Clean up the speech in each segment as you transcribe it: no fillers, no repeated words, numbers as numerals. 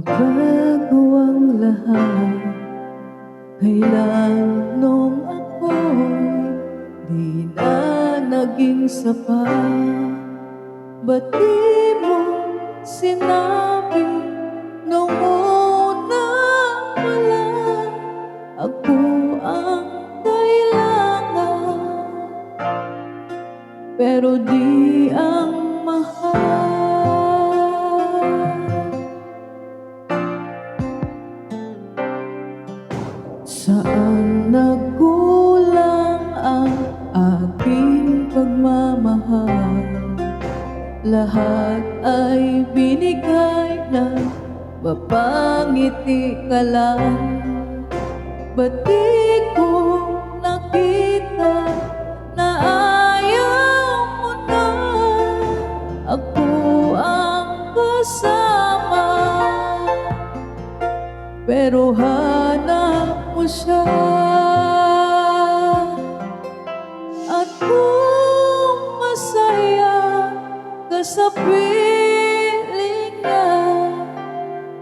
Magagawang lahat, kailan nung ako'y di na naging sapat. Ba't di mo sinabi nung una pa lang ako ang kailangan, pero di ang mahal? Saan nagkulang ang aking pagmamahal? Lahat ay binigay na mapangiti ka lang. Ba't di ko nakita na ayaw mo na ako ang kasama, pero hanap mo siya? At kung masaya ka sa piling niya,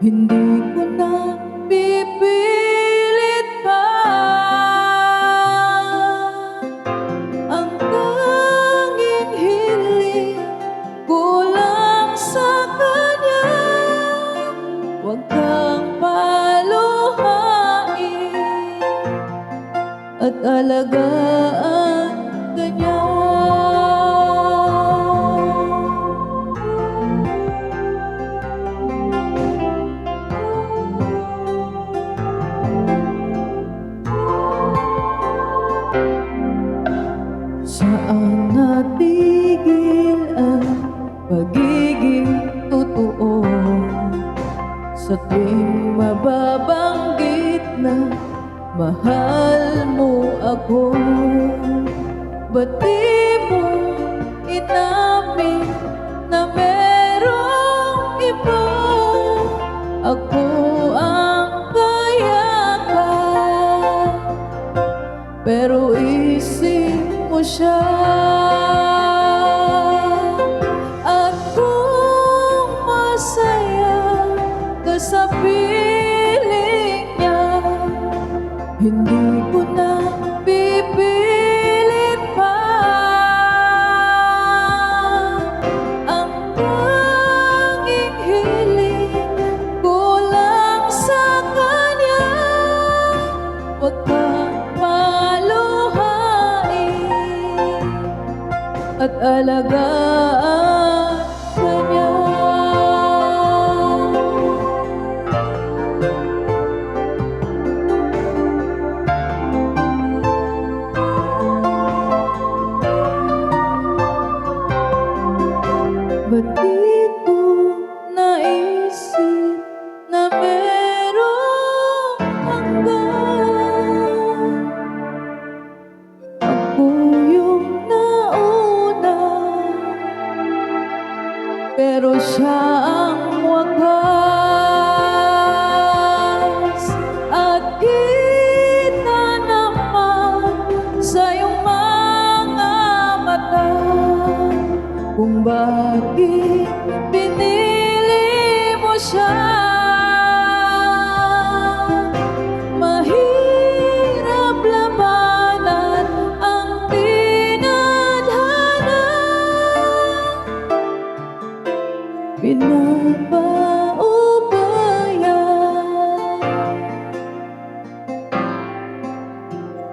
hindi ko na pipilit pa. Ang tanging hiling ko lang sa kanya, huwag kang paluhain at alagaan ka niya. Saan natigil ang pagiging totoo? Sa tuwing mababanggit na mahal mo ako, ba't di mo inamin na merong iba? Ako ang kayakap, pero isip mo siya. At kung masaya ka sa piling niya, hindi ko na pipilit pa. Ang tanging hiling ko lang sa kanya, huwag kang paluhain at alagaan ka niya. Ba't di ko naisip na merong hanggan? Ako yung nauna, pero siya ang wakas. At kita naman sa iyong mga mata kung bakit pinili mo siya. Mahirap labanan ang tinadhana, pinapaubaya,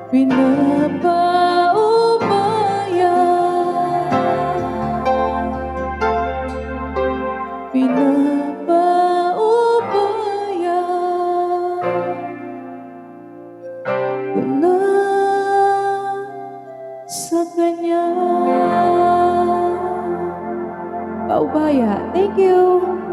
pinapaubaya, pinapaubaya ko na sa kanya. Paubaya. Thank you.